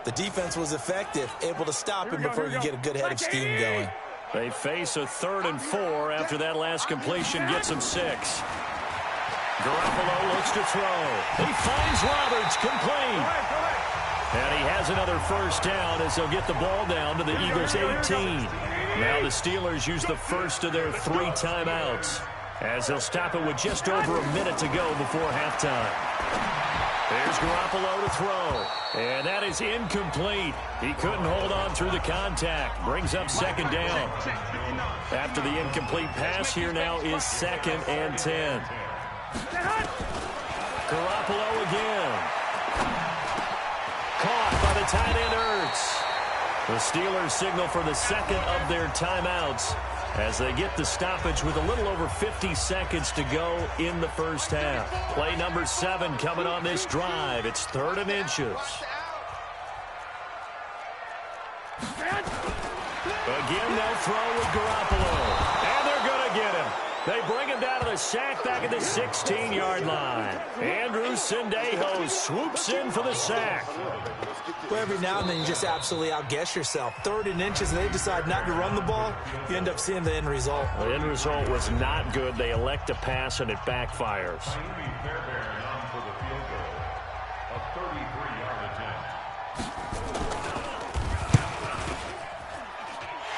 The defense was effective, able to stop him before he could get a good head of steam going. They face a 3rd and 4 after that last completion gets him 6. Garoppolo looks to throw. He finds Roberts, complete. And he has another first down as they'll get the ball down to the Eagles' 18. Now the Steelers use the first of their 3 timeouts as they'll stop it with just over a minute to go before halftime. There's Garoppolo to throw. And that is incomplete. He couldn't hold on through the contact. Brings up 2nd down. After the incomplete pass, here now is 2nd and 10. Garoppolo again. Caught by the tight end Ertz. The Steelers signal for the 2nd of their timeouts as they get the stoppage with a little over 50 seconds to go in the first half. Play number 7 coming on this drive. It's 3rd and inches. Again, they'll throw with Garoppolo. And they're going to get him. They bring him down to the sack back at the 16-yard line. Andrew Sendejo swoops in for the sack. Well, every now and then you just absolutely outguess yourself. 3rd and inches, and they decide not to run the ball. You end up seeing the end result. The end result was not good. They elect to pass, and it backfires.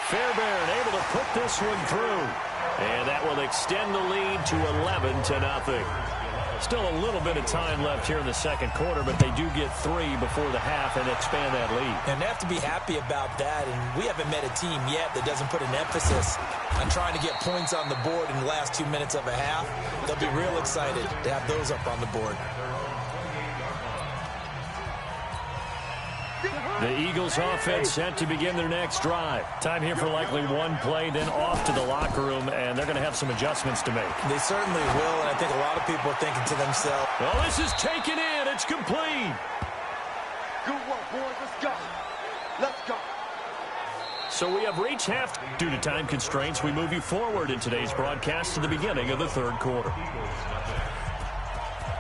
Fairbairn able to put this one through. And that will extend the lead to 11-0. Still a little bit of time left here in the second quarter, but they do get 3 before the half and expand that lead. And they have to be happy about that. And we haven't met a team yet that doesn't put an emphasis on trying to get points on the board in the last 2 minutes of a half. They'll be real excited to have those up on the board. The Eagles offense set to begin their next drive. Time here for likely one play, then off to the locker room, and they're going to have some adjustments to make. They certainly will, and I think a lot of people are thinking to themselves, oh, this is taken in. It's complete. Good work, boys. Let's go. Let's go. So we have reached half. Due to time constraints, we move you forward in today's broadcast to the beginning of the 3rd quarter.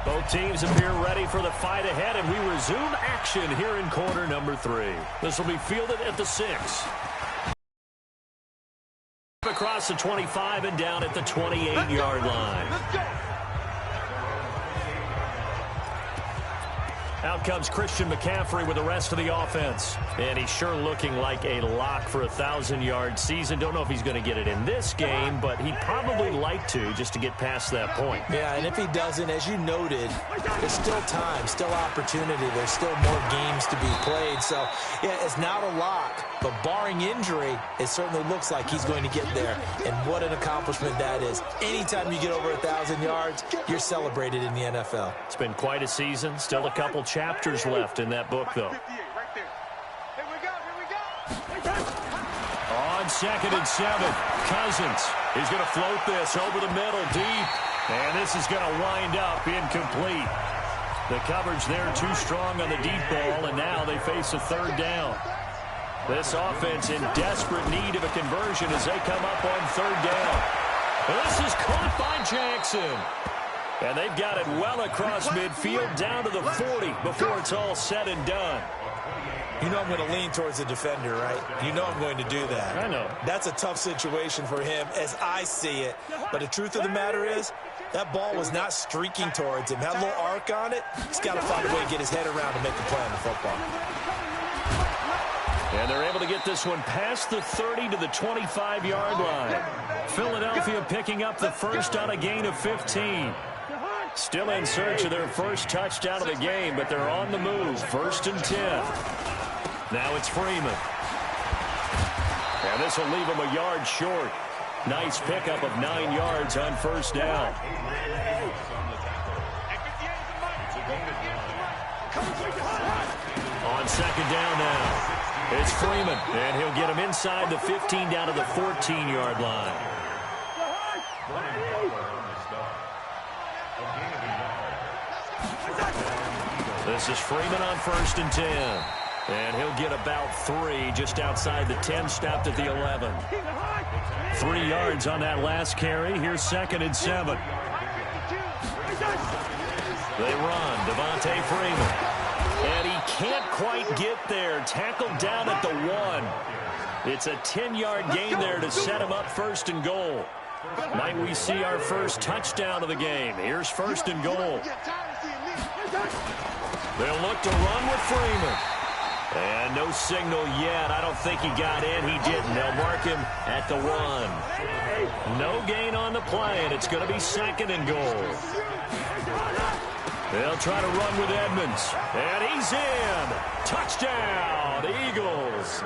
Both teams appear ready for the fight ahead, and we resume action here in quarter number 3. This will be fielded at the 6. Across the 25 and down at the 28-yard line. Let's go. Out comes Christian McCaffrey with the rest of the offense. And he's sure looking like a lock for a 1,000-yard season. Don't know if he's going to get it in this game, but he'd probably like to just to get past that point. Yeah, and if he doesn't, as you noted, there's still time, still opportunity. There's still more games to be played. So, yeah, it's not a lock, but barring injury, it certainly looks like he's going to get there. And what an accomplishment that is. Anytime you get over 1,000 yards, you're celebrated in the NFL. It's been quite a season. Still a couple chapters left in that book, though. On 2nd and 7, Cousins. He's going to float this over the middle deep. And this is going to wind up incomplete. The coverage there too strong on the deep ball, and now they face a 3rd down. This offense in desperate need of a conversion as they come up on 3rd down. And this is caught by Jackson. And they've got it well across midfield down to the 40 before it's all said and done. You know I'm going to lean towards the defender, right? You know I'm going to do that. I know. That's a tough situation for him as I see it. But the truth of the matter is, that ball was not streaking towards him. Had a little arc on it. He's got to find a way to get his head around to make a play on the football. And they're able to get this one past the 30 to the 25-yard line. Philadelphia picking up the first on a gain of 15. Still in search of their first touchdown of the game, but they're on the move. 1st and 10. Now it's Freeman. And this will leave him a yard short. Nice pickup of 9 yards on 1st down. On 2nd down now, it's Freeman. And he'll get him inside the 15 down to the 14-yard line. This is Freeman on 1st and 10. And he'll get about 3 just outside the 10, stopped at the 11. 3 yards on that last carry. Here's 2nd and 7. They run. Devontae Freeman. And he can't quite get there. Tackled down at the 1. It's a 10-yard gain there to set him up first and goal. Might we see our first touchdown of the game? Here's first and goal. They'll look to run with Freeman. And no signal yet. I don't think he got in. He didn't. They'll mark him at the 1. No gain on the play, and it's going to be second and goal. They'll try to run with Edmonds. And he's in. Touchdown, Eagles.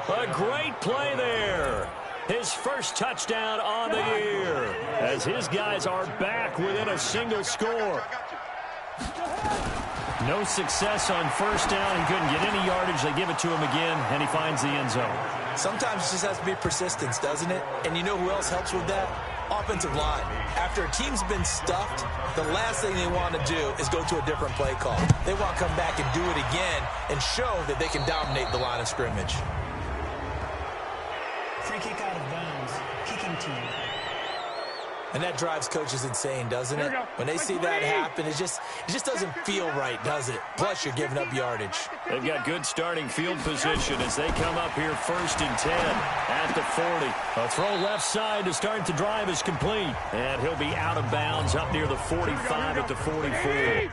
A great play there. His first touchdown on the year as his guys are back within a single score. No success on first down. He couldn't get any yardage. They give it to him again, and he finds the end zone. Sometimes it just has to be persistence, doesn't it? And you know who else helps with that? Offensive line. After a team's been stuffed, the last thing they want to do is go to a different play call. They want to come back and do it again and show that they can dominate the line of scrimmage. Free kick out of bounds. Kicking team. And that drives coaches insane, doesn't it? When they see that happen, it just doesn't feel right, does it? Plus, you're giving up yardage. They've got good starting field position as they come up here first and 10 at the 40. A throw left side to start the drive is complete. And he'll be out of bounds up near the 45 at the 44.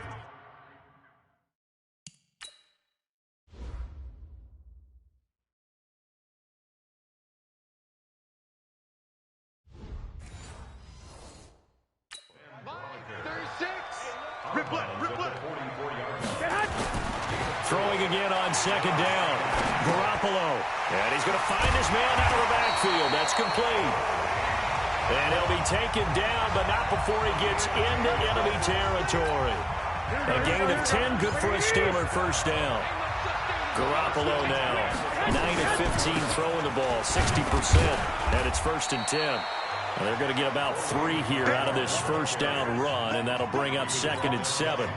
Throwing again on second down. Garoppolo. And he's going to find his man out of the backfield. That's complete. And he'll be taken down, but not before he gets into enemy territory. A gain of 10, good for a Steeler first down. Garoppolo now. 9 of 15 throwing the ball, 60%. And it's first and 10. And they're going to get about 3 here out of this first down run, and that'll bring up second and 7.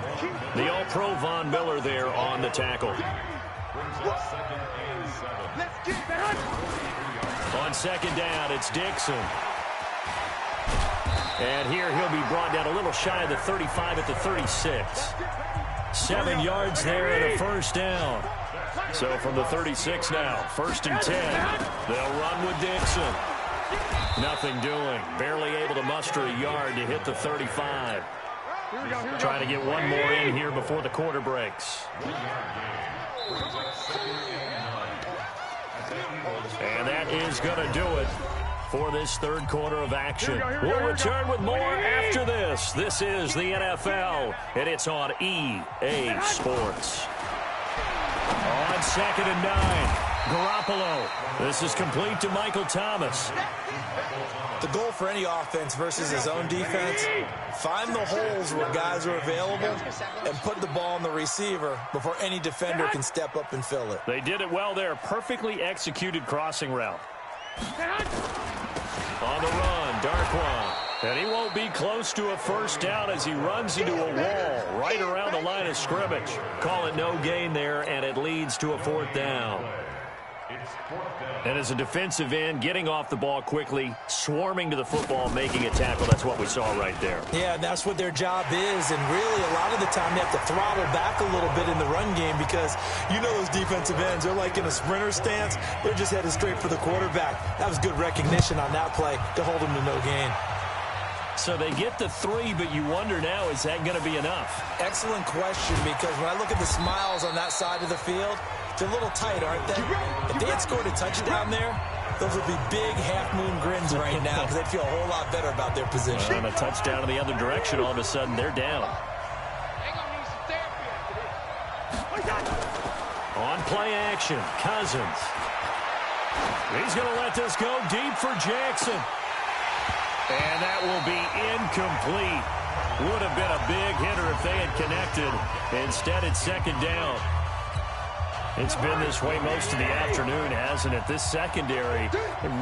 The All-Pro Von Miller there on the tackle. On second down, it's Dixon. And here he'll be brought down a little shy of the 35 at the 36. 7 yards there and a first down. So from the 36 now, first and 10. They'll run with Dixon. Nothing doing. Barely able to muster a yard to hit the 35. Trying to get one more in here before the quarter breaks. And that is going to do it for this third quarter of action. We'll return with more after this. This is the NFL, and it's on EA Sports. On second and 9. Garoppolo. This is complete to Michael Thomas. The goal for any offense versus his own defense, find the holes where guys are available and put the ball on the receiver before any defender can step up and fill it. They did it well there. Perfectly executed crossing route. On the run, Darquan. And he won't be close to a first down as he runs into a wall right around the line of scrimmage. Call it no gain there, and it leads to a fourth down. And as a defensive end, getting off the ball quickly, swarming to the football, making a tackle. That's what we saw right there. Yeah, and that's what their job is. And really, a lot of the time, they have to throttle back a little bit in the run game because you know those defensive ends, they're like in a sprinter stance. They're just headed straight for the quarterback. That was good recognition on that play to hold them to no gain. So they get the 3, but you wonder now, is that going to be enough? Excellent question, because when I look at the smiles on that side of the field, they're a little tight, aren't they? If they had scored a touchdown there, those would be big half-moon grins right now because they'd feel a whole lot better about their position. And a touchdown in the other direction, all of a sudden, they're down. On play action, Cousins. He's going to let this go deep for Jackson. And that will be incomplete. Would have been a big hitter if they had connected. Instead, it's second down. It's been this way most of the afternoon, hasn't it? This secondary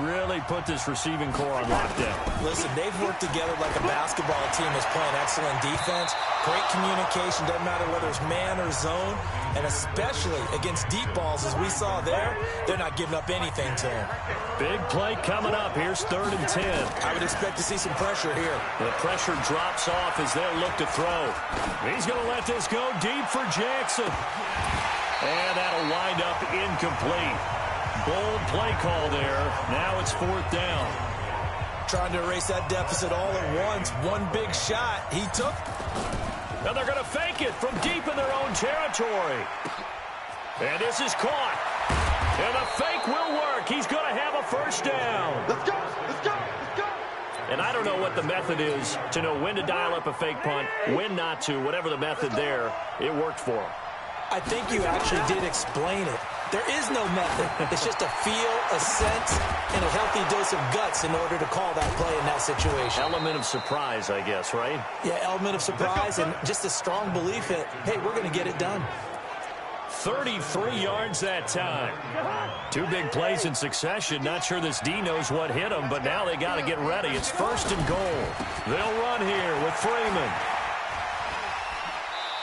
really put this receiving core on lockdown. Listen, they've worked together like a basketball team is playing excellent defense. Great communication, doesn't matter whether it's man or zone. And especially against deep balls, as we saw there, they're not giving up anything to them. Big play coming up. Here's 3rd and 10. I would expect to see some pressure here. The pressure drops off as they'll look to throw. He's going to let this go deep for Jackson. And that'll wind up incomplete. Bold play call there. Now it's 4th down. Trying to erase that deficit all at once. One big shot. He took. And they're going to fake it from deep in their own territory. And this is caught. And the fake will work. He's going to have a first down. Let's go. Let's go. Let's go. And I don't know what the method is to know when to dial up a fake punt, when not to. Whatever the method there, it worked for him. I think you actually did explain it. There is no method. It's just a feel, a sense, and a healthy dose of guts in order to call that play in that situation. Element of surprise, I guess, right? Yeah, element of surprise and just a strong belief that, hey, we're going to get it done. 33 yards that time. 2 big plays in succession. Not sure this D knows what hit him, but now they got to get ready. It's 1st and goal. They'll run here with Freeman.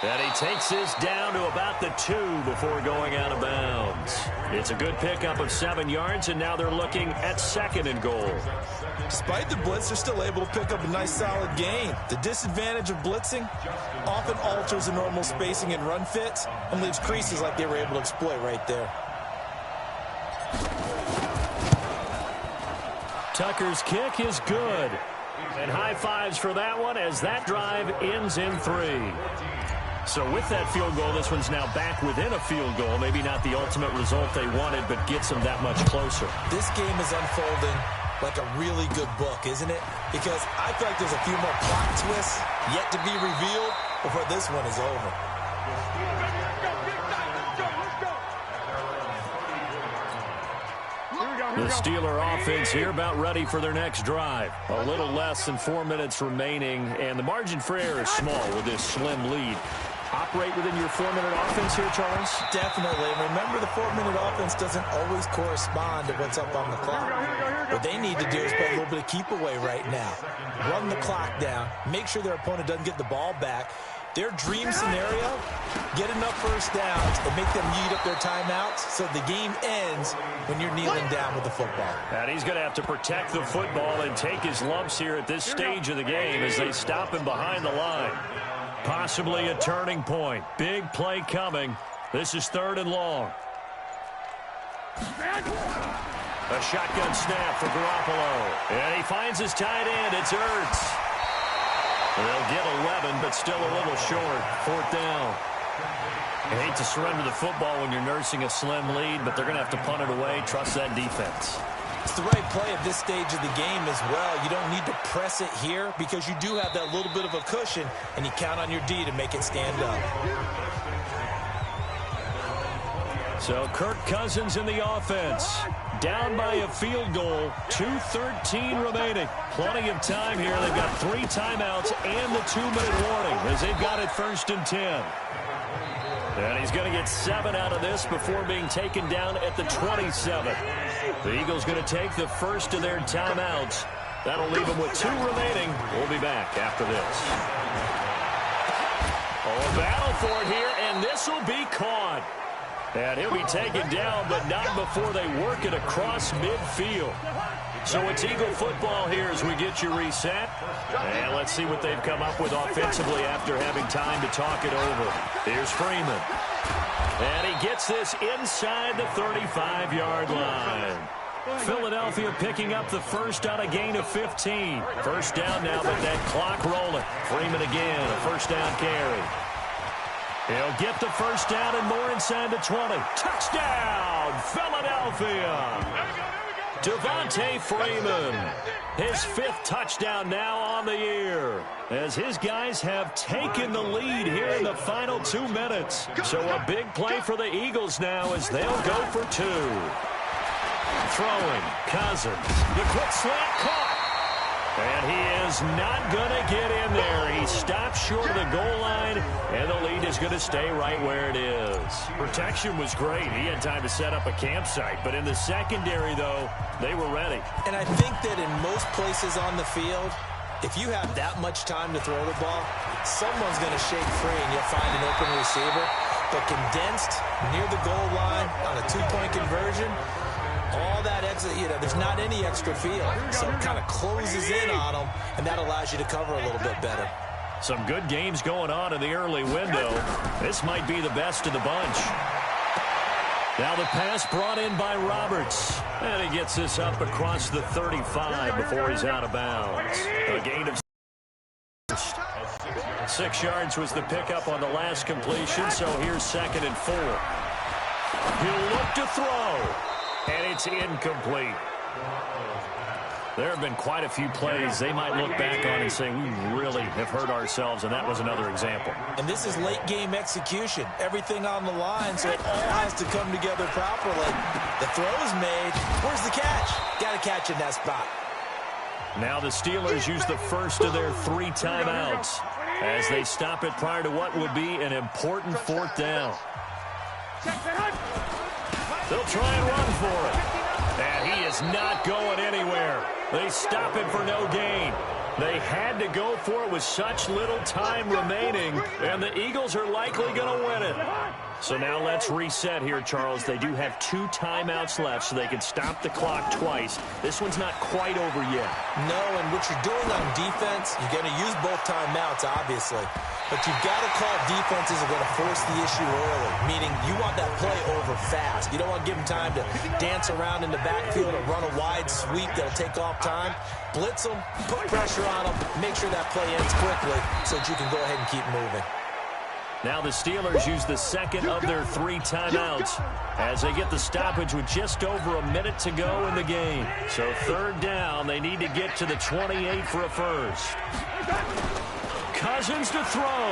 And he takes this down to about the 2 before going out of bounds. It's a good pickup of 7 yards, and now they're looking at 2nd and goal. Despite the blitz, they're still able to pick up a nice, solid gain. The disadvantage of blitzing often alters the normal spacing and run fits and leaves creases like they were able to exploit right there. Tucker's kick is good. And high fives for that one as that drive ends in 3. So with that field goal, this one's now back within a field goal. Maybe not the ultimate result they wanted, but gets them that much closer. This game is unfolding like a really good book, isn't it? Because I feel like there's a few more plot twists yet to be revealed before this one is over. The Steeler offense here about ready for their next drive. A little less than 4 minutes remaining, and the margin for error is small with this slim lead. Operate within your 4-minute offense here, Charles? Definitely. Remember, the 4-minute offense doesn't always correspond to what's up on the clock. What they need to do is play a little bit of keep away right now. Run the clock down. Make sure their opponent doesn't get the ball back. Their dream scenario, get enough first downs and make them eat up their timeouts so the game ends when you're kneeling down with the football. And he's going to have to protect the football and take his lumps here at this stage of the game as they stop him behind the line. Possibly a turning point. Big play coming. This is 3rd and long. A shotgun snap for Garoppolo. And he finds his tight end. It's Ertz. They'll get 11, but still a little short. 4th down. I hate to surrender the football when you're nursing a slim lead, but they're going to have to punt it away. Trust that defense. It's the right play at this stage of the game as well. You don't need to press it here because you do have that little bit of a cushion, and you count on your D to make it stand up. So Kirk Cousins in the offense. Down by a field goal. 2:13 remaining. Plenty of time here. They've got 3 timeouts and the 2-minute warning as they've got it 1st and 10. And he's going to get 7 out of this before being taken down at the 27. The Eagles going to take the first of their timeouts. That'll leave them with 2 remaining. We'll be back after this. Oh, a battle for it here, and this will be caught. And he'll be taken down, but not before they work it across midfield. So it's Eagle football here as we get you reset. And let's see what they've come up with offensively after having time to talk it over. Here's Freeman. And he gets this inside the 35-yard line. Philadelphia picking up the first on a gain of 15. First down now, but that clock rolling. Freeman again, a first down carry. He'll get the first down and more inside the 20. Touchdown, Philadelphia. Devontae Freeman, his 5th touchdown now on the year, as his guys have taken the lead here in the final 2 minutes. So a big play for the Eagles now as they'll go for 2. Throwing, Cousins, the quick slant caught. And he is not going to get in there. He stops short of the goal line, and the lead is going to stay right where it is. Protection was great. He had time to set up a campsite. But in the secondary, though, they were ready. And I think that in most places on the field, if you have that much time to throw the ball, someone's going to shake free, and you'll find an open receiver. But condensed near the goal line on a 2-point conversion, all that extra, there's not any extra field. So it kind of closes in on them, and that allows you to cover a little bit better. Some good games going on in the early window. This might be the best of the bunch. Now the pass brought in by Roberts. And he gets this up across the 35 before he's out of bounds. A gain of 6 yards was the pickup on the last completion, so here's 2nd and 4. He'll look to throw, and it's incomplete. There have been quite a few plays they might look back on and say, we really have hurt ourselves, and that was another example. And this is late-game execution. Everything on the line, so it all has to come together properly. The throw's made. Where's the catch? Got to catch in that spot. Now the Steelers use the first of their 3 timeouts as they stop it prior to what would be an important 4th down. They'll try and run for it. And he is not going anywhere. They stop him for no gain. They had to go for it with such little time remaining, and the Eagles are likely going to win it. So now let's reset here, Charles. They do have 2 timeouts left, so they can stop the clock twice. This one's not quite over yet. No, and what you're doing on defense, you're going to use both timeouts, obviously. But you've got to call defenses are going to force the issue early, meaning you want that play over fast. You don't want to give them time to dance around in the backfield or run a wide sweep that'll take off time. Blitz them, put pressure on them, make sure that play ends quickly so that you can go ahead and keep moving. Now the Steelers use the 2nd of their 3 timeouts as they get the stoppage with just over a minute to go in the game. So 3rd down, they need to get to the 28 for a first. Cousins to throw.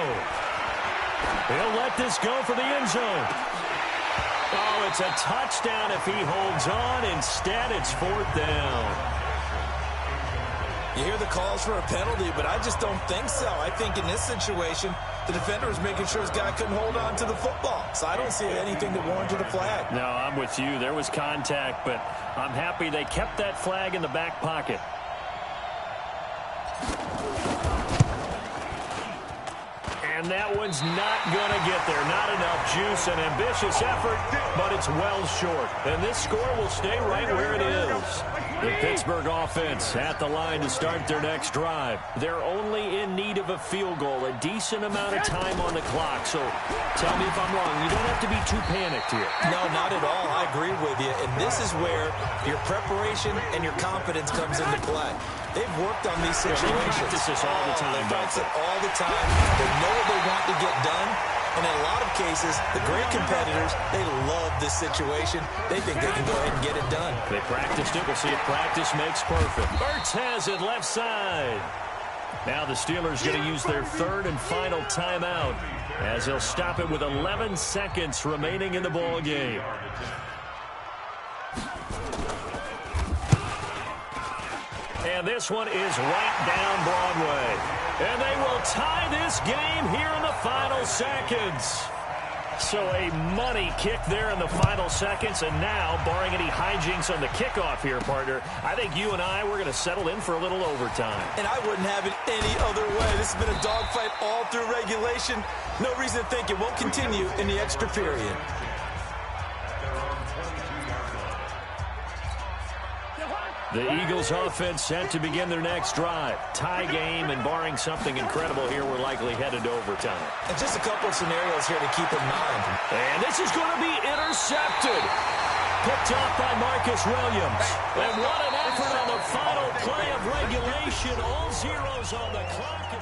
He'll let this go for the end zone. Oh, it's a touchdown if he holds on. Instead, it's 4th down. You hear the calls for a penalty, but I just don't think so. I think in this situation, the defender was making sure his guy couldn't hold on to the football. So I don't see anything that warranted a flag. No, I'm with you. There was contact, but I'm happy they kept that flag in the back pocket. And that one's not going to get there. Not enough juice. An ambitious effort, but it's well short. And this score will stay right where it is. The Pittsburgh offense at the line to start their next drive. They're only in need of a field goal, a decent amount of time on the clock. So tell me if I'm wrong. You don't have to be too panicked here. No, not at all. I agree with you. And this is where your preparation and your confidence comes into play. They've worked on these situations. They practice this all the time. They practice it all the time. They know what they want to get done. And in a lot of cases, the great competitors, they love this situation. They think they can go ahead and get it done. They practiced it. We'll see if practice makes perfect. Ertz has it left side. Now the Steelers going to use their 3rd and final timeout as they'll stop it with 11 seconds remaining in the ball game. And this one is right down Broadway. And they will tie this game here in the final seconds. So a money kick there in the final seconds. And now, barring any hijinks on the kickoff here, partner, I think you and I, we're going to settle in for a little overtime. And I wouldn't have it any other way. This has been a dogfight all through regulation. No reason to think it won't continue in the extra period. The Eagles offense set to begin their next drive. Tie game, and barring something incredible here, we're likely headed to overtime. And just a couple of scenarios here to keep in mind. And this is going to be intercepted. Picked off by Marcus Williams. And what an effort on the final play of regulation. All zeros on the clock.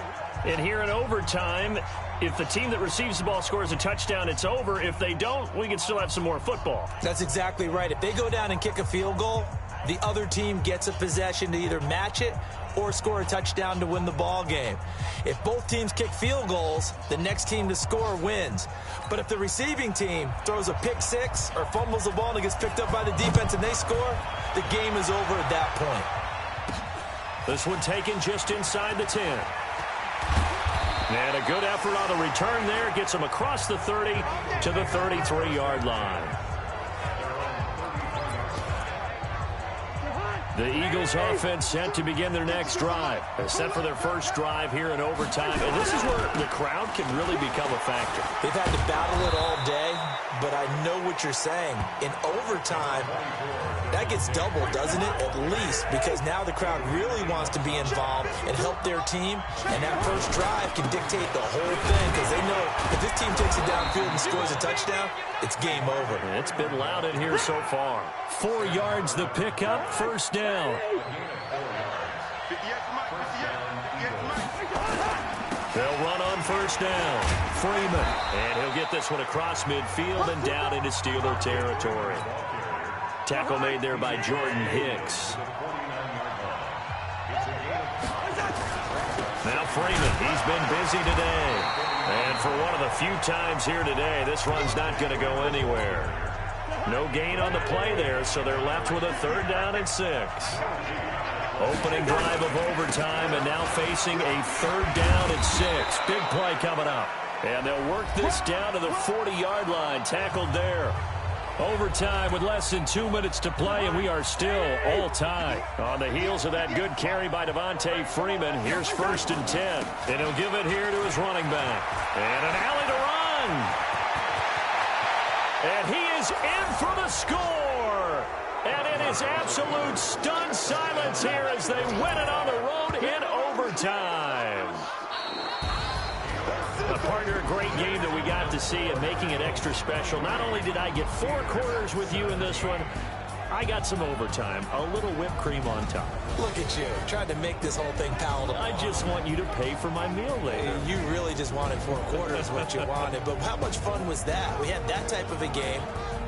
And here in overtime, if the team that receives the ball scores a touchdown, it's over. If they don't, we can still have some more football. That's exactly right. If they go down and kick a field goal, the other team gets a possession to either match it or score a touchdown to win the ball game. If both teams kick field goals, the next team to score wins. But if the receiving team throws a pick six or fumbles the ball and it gets picked up by the defense and they score, the game is over at that point. This one taken just inside the 10. And a good effort on the return there. Gets him across the 30 to the 33-yard line. The Eagles offense set to begin their next drive. They're set for their first drive here in overtime. And this is where the crowd can really become a factor. They've had to battle it all day, but I know what you're saying. In overtime, that gets doubled, doesn't it? At least, because now the crowd really wants to be involved and help their team. And that first drive can dictate the whole thing because they know if this team takes it downfield and scores a touchdown, it's game over. It's been loud in here so far. 4 yards the pickup, first down. They'll run on first down. Freeman, and he'll get this one across midfield and down into Steeler territory. Tackle made there by Jordan Hicks. Now Freeman, he's been busy today. And for one of the few times here today, this run's not going to go anywhere. No gain on the play there, so they're left with a 3rd down and 6. Opening drive of overtime, and now facing a 3rd down and 6. Big play coming up. And they'll work this down to the 40-yard line. Tackled there. Overtime with less than 2 minutes to play, and we are still all tied. On the heels of that good carry by Devontae Freeman, here's 1st and 10. And he'll give it here to his running back. And an alley to run. And he is in for the score. And it is absolute stunned silence here as they win it on the road in overtime. A partner, a great game that we got to see and making it extra special. Not only did I get 4 quarters with you in this one, I got some overtime, a little whipped cream on top. Look at you, trying to make this whole thing palatable. I just want you to pay for my meal later. You really just wanted 4 quarters, what you wanted. But how much fun was that? We had that type of a game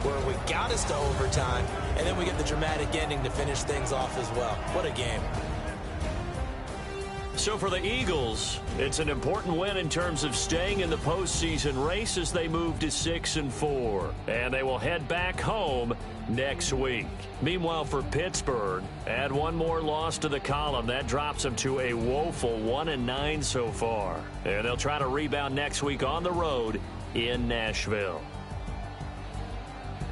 where we got us to overtime, and then we get the dramatic ending to finish things off as well. What a game. So for the Eagles, it's an important win in terms of staying in the postseason race as they move to 6-4. And they will head back home next week. Meanwhile, for Pittsburgh, add one more loss to the column. That drops them to a woeful 1-9 so far. And they'll try to rebound next week on the road in Nashville.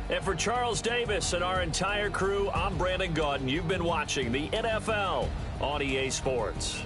And for Charles Davis and our entire crew, I'm Brandon Gaudin. You've been watching the NFL on EA Sports.